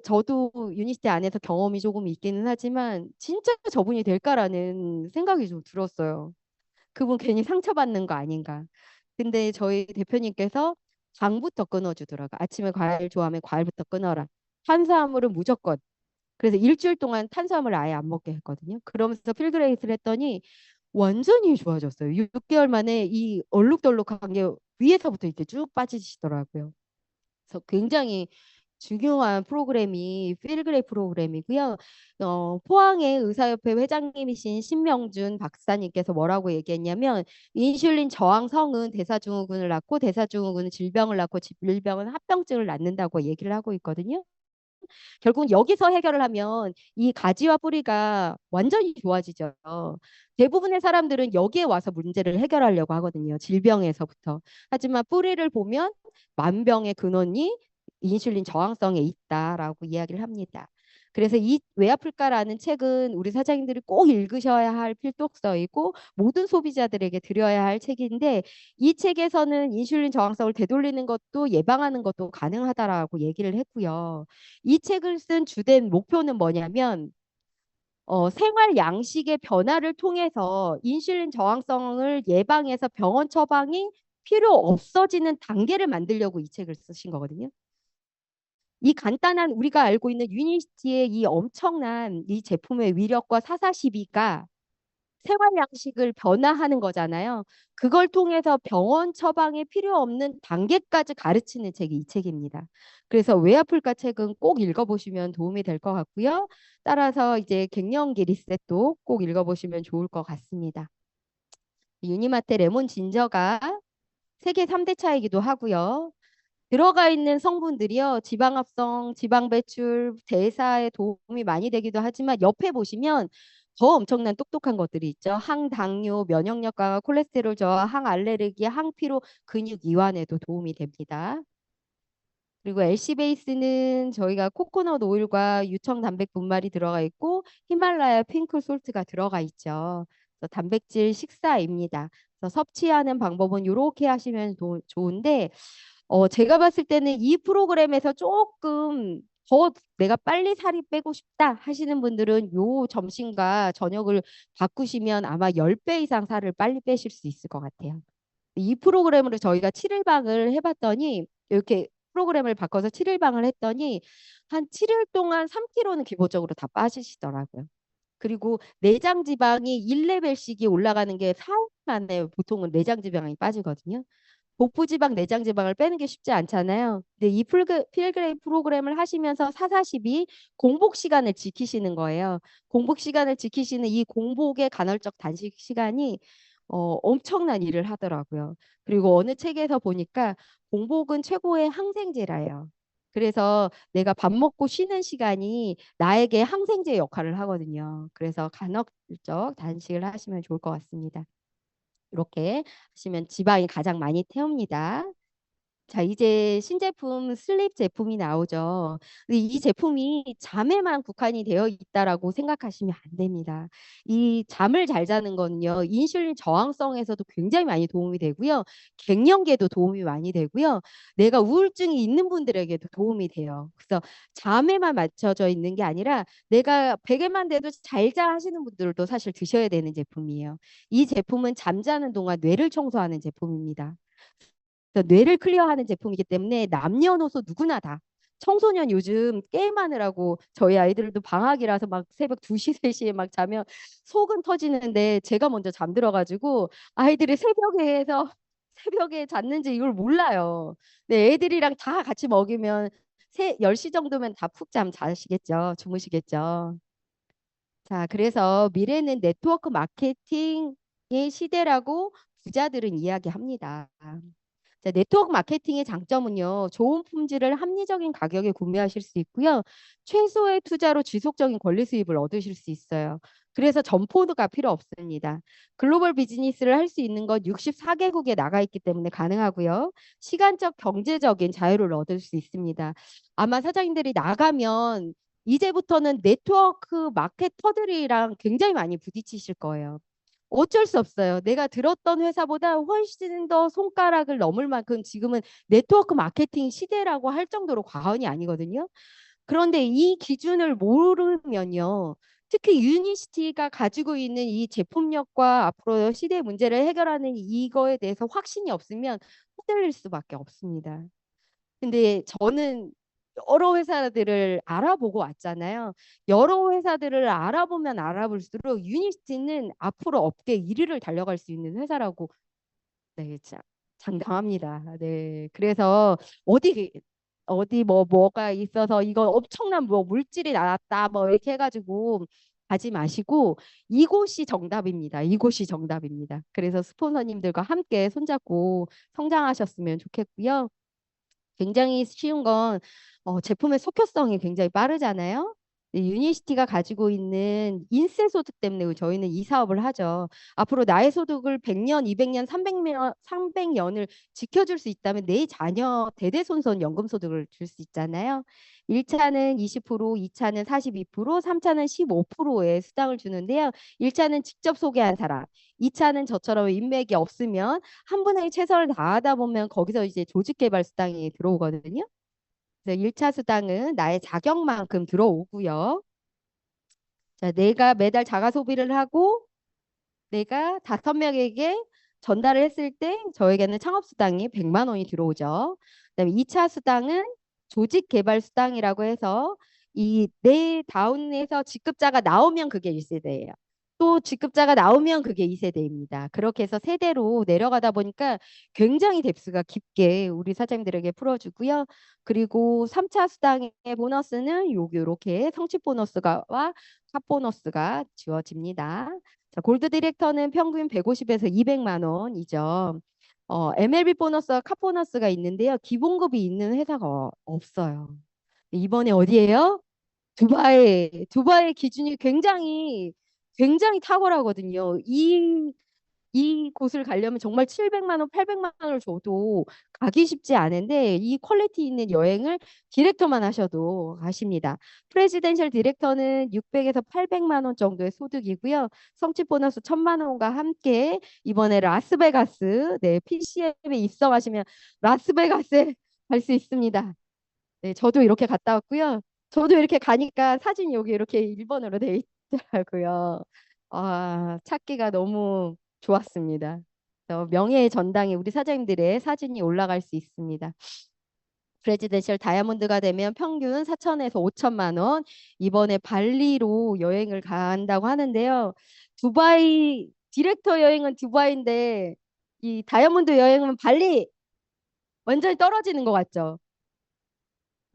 저도 유니스트 안에서 경험이 조금 있기는 하지만 진짜 저분이 될까라는 생각이 좀 들었어요. 그분 괜히 상처받는 거 아닌가. 근데 저희 대표님께서 당부터 끊어주더라고. 아침에 과일 좋아하면 과일부터 끊어라. 탄수화물은 무조건. 그래서 일주일 동안 탄수화물을 아예 안 먹게 했거든요. 그러면서 필그레이스를 했더니 완전히 좋아졌어요. 6개월 만에 이 얼룩덜룩한 게 위에서부터 이렇게 쭉 빠지시더라고요. 그래서 굉장히 중요한 프로그램이 필그레이 프로그램이고요. 포항의 의사협회 회장님이신 신명준 박사님께서 뭐라고 얘기했냐면 인슐린 저항성은 대사증후군을 낳고 대사증후군은 질병을 낳고 질병은 합병증을 낳는다고 얘기를 하고 있거든요. 결국은 여기서 해결을 하면 이 가지와 뿌리가 완전히 좋아지죠. 대부분의 사람들은 여기에 와서 문제를 해결하려고 하거든요. 질병에서부터. 하지만 뿌리를 보면 만병의 근원이 인슐린 저항성에 있다라고 이야기를 합니다. 그래서 이 왜 아플까라는 책은 우리 사장님들이 꼭 읽으셔야 할 필독서이고 모든 소비자들에게 드려야 할 책인데 이 책에서는 인슐린 저항성을 되돌리는 것도 예방하는 것도 가능하다라고 얘기를 했고요. 이 책을 쓴 주된 목표는 뭐냐면 생활 양식의 변화를 통해서 인슐린 저항성을 예방해서 병원 처방이 필요 없어지는 단계를 만들려고 이 책을 쓰신 거거든요. 이 간단한 우리가 알고 있는 유니시티의 이 엄청난 이 제품의 위력과 사사시비가 생활 양식을 변화하는 거잖아요. 그걸 통해서 병원 처방에 필요 없는 단계까지 가르치는 책이 이 책입니다. 그래서 왜 아플까 책은 꼭 읽어보시면 도움이 될 것 같고요. 따라서 이제 갱년기 리셋도 꼭 읽어보시면 좋을 것 같습니다. 유니마트 레몬 진저가 세계 3대 차이기도 하고요. 들어가 있는 성분들이요. 지방합성, 지방 배출, 대사에 도움이 많이 되기도 하지만 옆에 보시면 더 엄청난 똑똑한 것들이 있죠. 항당뇨, 면역력 강화, 콜레스테롤 저하, 항알레르기, 항피로, 근육 이완에도 도움이 됩니다. 그리고 LC 베이스는 저희가 코코넛 오일과 유청 단백 분말이 들어가 있고 히말라야 핑크 솔트가 들어가 있죠. 그래서 단백질 식사입니다. 그래서 섭취하는 방법은 이렇게 하시면 좋은데 제가 봤을 때는 이 프로그램에서 조금 더 내가 빨리 살이 빼고 싶다 하시는 분들은 요 점심과 저녁을 바꾸시면 아마 10배 이상 살을 빨리 빼실 수 있을 것 같아요. 이 프로그램으로 저희가 7일방을 해봤더니 이렇게 프로그램을 바꿔서 7일방을 했더니 한 7일 동안 3kg는 기본적으로 다 빠지시더라고요. 그리고 내장 지방이 1레벨씩이 올라가는 게 4일 만에 보통은 내장 지방이 빠지거든요. 복부지방, 내장지방을 빼는 게 쉽지 않잖아요. 근데 이 필그레임 프로그램을 하시면서 사사십이 공복 시간을 지키시는 거예요. 공복 시간을 지키시는 이 공복의 간헐적 단식 시간이 엄청난 일을 하더라고요. 그리고 어느 책에서 보니까 공복은 최고의 항생제라요. 그래서 내가 밥 먹고 쉬는 시간이 나에게 항생제 역할을 하거든요. 그래서 간헐적 단식을 하시면 좋을 것 같습니다. 이렇게 하시면 지방이 가장 많이 태웁니다. 자, 이제 신제품 슬립 제품이 나오죠. 근데 이 제품이 잠에만 국한이 되어 있다라고 생각하시면 안 됩니다. 이 잠을 잘 자는 거는요, 인슐린 저항성에서도 굉장히 많이 도움이 되고요. 갱년기에도 도움이 많이 되고요. 내가 우울증이 있는 분들에게도 도움이 돼요. 그래서 잠에만 맞춰져 있는 게 아니라 내가 베개만 돼도 잘 자 하시는 분들도 사실 드셔야 되는 제품이에요. 이 제품은 잠자는 동안 뇌를 청소하는 제품입니다. 뇌를 클리어하는 제품이기 때문에 남녀노소 누구나 다 청소년 요즘 게임하느라고 저희 아이들도 방학이라서 막 새벽 2시, 3시에 막 자면 속은 터지는데 제가 먼저 잠들어가지고 아이들이 새벽에 해서 새벽에 잤는지 이걸 몰라요. 네, 애들이랑 다 같이 먹이면 10시 정도면 다 푹 잠 자시겠죠. 주무시겠죠. 자, 그래서 미래는 네트워크 마케팅의 시대라고 부자들은 이야기합니다. 자, 네트워크 마케팅의 장점은요. 좋은 품질을 합리적인 가격에 구매하실 수 있고요. 최소의 투자로 지속적인 권리 수입을 얻으실 수 있어요. 그래서 점포가 필요 없습니다. 글로벌 비즈니스를 할 수 있는 건 64개국에 나가 있기 때문에 가능하고요. 시간적 경제적인 자유를 얻을 수 있습니다. 아마 사장님들이 나가면 이제부터는 네트워크 마케터들이랑 굉장히 많이 부딪히실 거예요. 어쩔 수 없어요. 내가 들었던 회사보다 훨씬 더 손가락을 넘을 만큼 지금은 네트워크 마케팅 시대라고 할 정도로 과언이 아니거든요. 그런데 이 기준을 모르면요. 특히 유니시티가 가지고 있는 이 제품력과 앞으로 시대의 문제를 해결하는 이거에 대해서 확신이 없으면 흔들릴 수밖에 없습니다. 근데 저는 여러 회사들을 알아보고 왔잖아요. 여러 회사들을 알아보면 알아볼수록 유니스티는 앞으로 업계 1위를 달려갈 수 있는 회사라고 네, 장담합니다. 네, 그래서 어디 뭐가 있어서 이거 엄청난 뭐 물질이 나왔다 뭐 이렇게 해가지고 가지 마시고 이곳이 정답입니다. 이곳이 정답입니다. 그래서 스폰서님들과 함께 손잡고 성장하셨으면 좋겠고요. 굉장히 쉬운 건 제품의 속효성이 굉장히 빠르잖아요. 유니시티가 가지고 있는 인세 소득 때문에 저희는 이 사업을 하죠. 앞으로 나의 소득을 100년, 200년, 300년, 300년을 지켜줄 수 있다면 내 자녀 대대손손 연금 소득을 줄 수 있잖아요. 1차는 20%, 2차는 42%, 3차는 15%의 수당을 주는데요. 1차는 직접 소개한 사람, 2차는 저처럼 인맥이 없으면 한 분의 최선을 다하다 보면 거기서 이제 조직개발 수당이 들어오거든요. 그래서 1차 수당은 나의 자격만큼 들어오고요. 자, 내가 매달 자가 소비를 하고 내가 5명에게 전달을 했을 때 저에게는 창업 수당이 100만 원이 들어오죠. 그다음에 2차 수당은 조직 개발 수당이라고 해서 이 내 다운에서 직급자가 나오면 그게 1세대예요. 또 직급자가 나오면 그게 2세대입니다. 그렇게 해서 세대로 내려가다 보니까 굉장히 뎁스가 깊게 우리 사장님들에게 풀어주고요. 그리고 3차 수당의 보너스는 요렇게 성취 보너스와 탑 보너스가 지워집니다. 자, 골드 디렉터는 평균 150에서 200만 원이죠. MLB 보너스와 카 보너스가 있는데요. 기본급이 있는 회사가 없어요. 이번에 어디예요? 두바이 기준이 굉장히 탁월하거든요. 이 곳을 가려면 정말 700만 원, 800만 원을 줘도 가기 쉽지 않은데 이 퀄리티 있는 여행을 디렉터만 하셔도 가십니다. 프레지덴셜 디렉터는 600에서 800만 원 정도의 소득이고요. 성취 보너스 1000만 원과 함께 이번에 라스베가스, 네, PCM에 입성하시면 라스베가스에 갈 수 있습니다. 네, 저도 이렇게 갔다 왔고요. 저도 이렇게 가니까 사진이 여기 이렇게 1번으로 돼 있더라고요. 찾기가 너무 좋았습니다. 명예의 전당에 우리 사장님들의 사진이 올라갈 수 있습니다. 프레지덴셜 다이아몬드가 되면 평균 4천에서 5천만 원. 이번에 발리로 여행을 간다고 하는데요. 두바이 디렉터 여행은 두바이인데 이 다이아몬드 여행은 발리 완전히 떨어지는 것 같죠.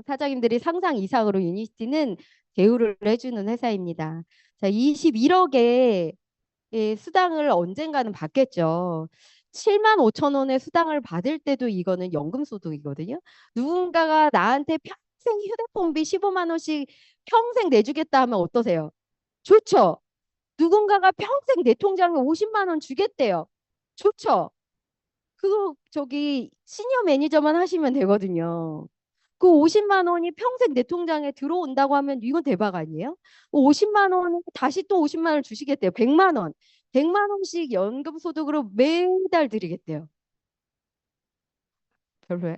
사장님들이 상상 이상으로 유니스티는 대우를 해주는 회사입니다. 자, 21억의 수당을 언젠가는 받겠죠. 7만 5천 원의 수당을 받을 때도 이거는 연금소득이거든요. 누군가가 나한테 평생 휴대폰비 15만 원씩 평생 내주겠다 하면 어떠세요? 좋죠. 누군가가 평생 내 통장에 50만 원 주겠대요. 좋죠. 그거 저기 시니어 매니저만 하시면 되거든요. 그 50만 원이 평생 내 통장에 들어온다고 하면 이건 대박 아니에요? 50만 원 다시 또 50만 원을 주시겠대요. 100만 원. 100만 원씩 연금 소득으로 매달 드리겠대요. 별로예요.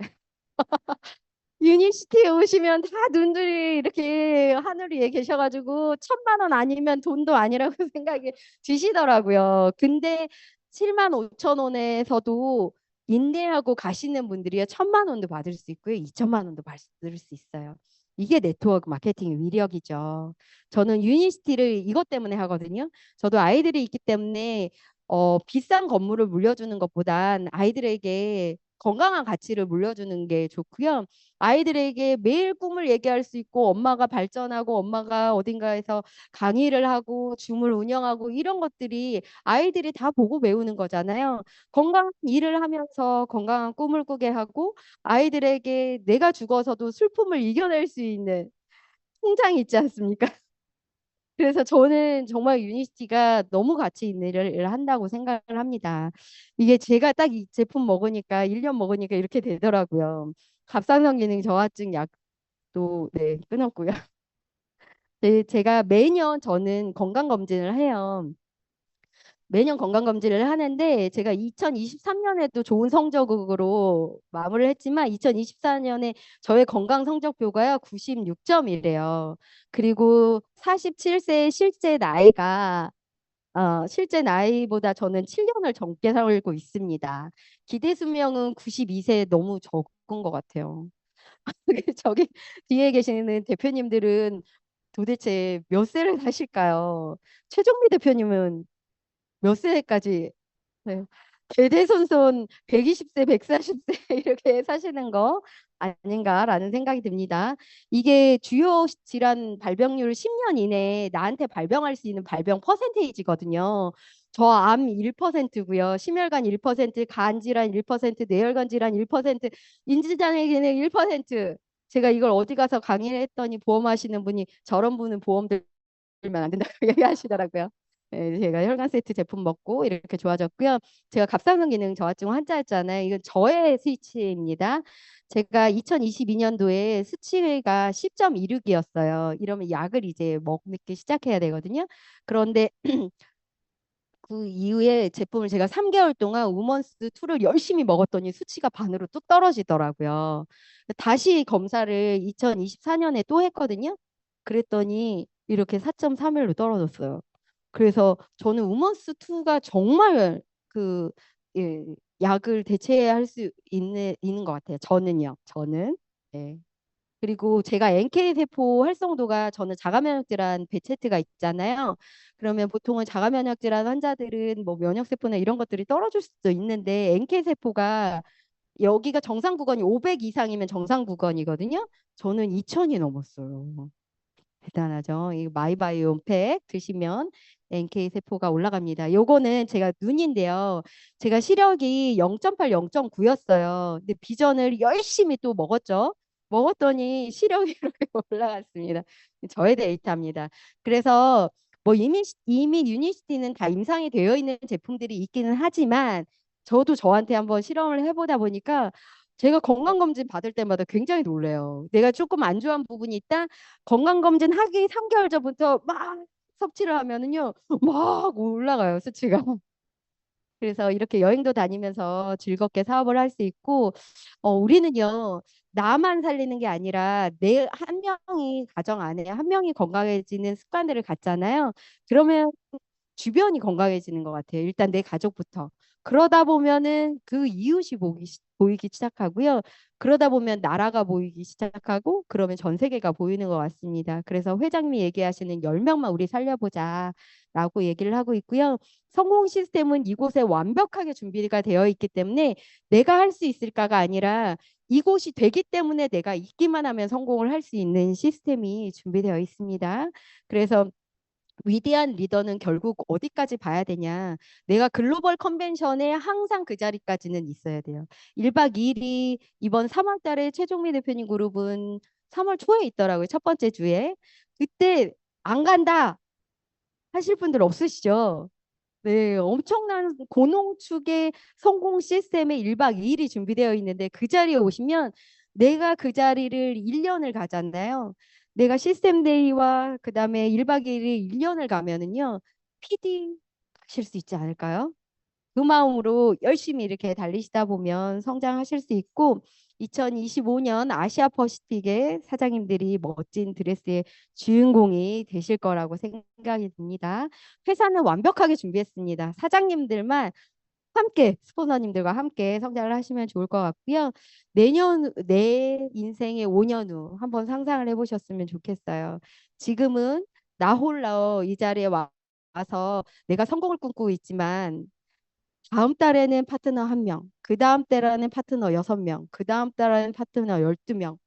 유니시티에 오시면 다 눈들이 이렇게 하늘 위에 계셔가지고 1000만 원 아니면 돈도 아니라고 생각이 드시더라고요. 근데 7만 5천 원에서도 인내하고 가시는 분들이 1000만 원도 받을 수 있고요. 2천만 원도 받을 수 있어요. 이게 네트워크 마케팅의 위력이죠. 저는 유니시티를 이것 때문에 하거든요. 저도 아이들이 있기 때문에 비싼 건물을 물려주는 것보단 아이들에게 건강한 가치를 물려주는 게 좋고요. 아이들에게 매일 꿈을 얘기할 수 있고 엄마가 발전하고 엄마가 어딘가에서 강의를 하고 줌을 운영하고 이런 것들이 아이들이 다 보고 배우는 거잖아요. 건강한 일을 하면서 건강한 꿈을 꾸게 하고 아이들에게 내가 죽어서도 슬픔을 이겨낼 수 있는 통장이 있지 않습니까? 그래서 저는 정말 유니스티가 너무 가치 있는 일을 한다고 생각을 합니다. 이게 제가 딱 이 제품 먹으니까 1년 먹으니까 이렇게 되더라고요. 갑상선 기능 저하증 약도 네, 끊었고요. 네, 제가 매년 저는 건강검진을 해요. 매년 건강검진을 하는데 제가 2023년에도 좋은 성적으로 마무리를 했지만 2024년에 저의 건강 성적표가요 96점이래요. 그리고 47세의 실제 나이보다 저는 7년을 젊게 살고 있습니다. 기대 수명은 92세 너무 적은 것 같아요. 저기 뒤에 계시는 대표님들은 도대체 몇 세를 사실까요? 최종미 대표님은 몇 세까지 네. 대대손손 120세, 140세 이렇게 사시는 거 아닌가라는 생각이 듭니다. 이게 주요 질환 발병률 10년 이내에 나한테 발병할 수 있는 발병 퍼센테이지거든요. 저 암 1%고요. 심혈관 1%, 간질환 1%, 뇌혈관 질환 1%, 인지장애 기능 1%. 제가 이걸 어디 가서 강의를 했더니 보험하시는 분이 저런 분은 보험 들면 안 된다고 얘기하시더라고요. 네, 제가 혈관 세트 제품 먹고 이렇게 좋아졌고요. 제가 갑상선 기능 저하증 환자였잖아요. 이건 저의 수치입니다. 제가 2022년도에 수치가 10.26이었어요. 이러면 약을 이제 먹기 시작해야 되거든요. 그런데 그 이후에 제품을 제가 3개월 동안 우먼스 2를 열심히 먹었더니 수치가 반으로 뚝 떨어지더라고요. 다시 검사를 2024년에 또 했거든요. 그랬더니 이렇게 4.31로 떨어졌어요. 그래서 저는 우먼스 2가 정말 그 예, 약을 대체할 수 있는 것 같아요. 저는. 네. 그리고 제가 NK 세포 활성도가 저는 자가 면역 질환 배체트가 있잖아요. 그러면 보통은 자가 면역 질환 환자들은 뭐 면역 세포나 이런 것들이 떨어질 수도 있는데 NK 세포가 여기가 정상 구간이 500 이상이면 정상 구간이거든요. 저는 2000이 넘었어요. 대단하죠. 이 마이바이옴 팩 드시면 NK 세포가 올라갑니다. 요거는 제가 눈인데요. 제가 시력이 0.8, 0.9였어요. 근데 비전을 열심히 또 먹었죠. 먹었더니 시력이 이렇게 올라갔습니다. 저의 데이터입니다. 그래서 뭐 이미 유니시티는 다 임상이 되어 있는 제품들이 있기는 하지만 저도 저한테 한번 실험을 해보다 보니까 제가 건강검진 받을 때마다 굉장히 놀래요. 내가 조금 안 좋은 부분이 있다. 건강검진 하기 3개월 전부터 막 섭취를 하면은요, 막 올라가요, 수치가. 그래서 이렇게 여행도 다니면서 즐겁게 사업을 할 수 있고, 우리는요, 나만 살리는 게 아니라 내 한 명이 가정 안에 한 명이 건강해지는 습관들을 갖잖아요. 그러면 주변이 건강해지는 것 같아요. 일단 내 가족부터. 그러다 보면은 그 이웃이 보이기 시작하고요. 그러다 보면 나라가 보이기 시작하고 그러면 전 세계가 보이는 것 같습니다. 그래서 회장님이 얘기하시는 10명만 우리 살려보자라고 얘기를 하고 있고요. 성공 시스템은 이곳에 완벽하게 준비가 되어 있기 때문에 내가 할 수 있을까가 아니라 이곳이 되기 때문에 내가 있기만 하면 성공을 할 수 있는 시스템이 준비되어 있습니다. 그래서 위대한 리더는 결국 어디까지 봐야 되냐. 내가 글로벌 컨벤션에 항상 그 자리까지는 있어야 돼요. 1박 2일이 이번 3월 달에 최종미 대표님 그룹은 3월 초에 있더라고요. 첫 번째 주에. 그때 안 간다 하실 분들 없으시죠? 네, 엄청난 고농축의 성공 시스템에 1박 2일이 준비되어 있는데 그 자리에 오시면 내가 그 자리를 1년을 가잖아요. 내가 시스템 데이와 그다음에 1박 2일이 1년을 가면은요. PD 하실 수 있지 않을까요? 그 마음으로 열심히 이렇게 달리시다 보면 성장하실 수 있고 2025년 아시아 퍼시픽의 사장님들이 멋진 드레스의 주인공이 되실 거라고 생각이 듭니다. 회사는 완벽하게 준비했습니다. 사장님들만 함께 스포너님들과 함께 성장을 하시면 좋을 것 같고요. 내 인생의 5년 후 한번 상상을 해보셨으면 좋겠어요. 지금은 나 홀로 이 자리에 와서 내가 성공을 꿈꾸고 있지만 다음 달에는 파트너 1명, 그 다음 달에는 파트너 6명, 그 다음 달에는 파트너 12명.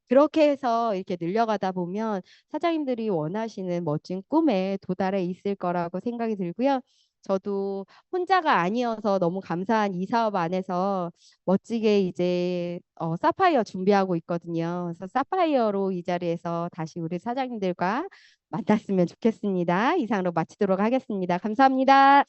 그렇게 해서 이렇게 늘려가다 보면 사장님들이 원하시는 멋진 꿈에 도달해 있을 거라고 생각이 들고요. 저도 혼자가 아니어서 너무 감사한 이 사업 안에서 멋지게 이제 사파이어 준비하고 있거든요. 그래서 사파이어로 이 자리에서 다시 우리 사장님들과 만났으면 좋겠습니다. 이상으로 마치도록 하겠습니다. 감사합니다.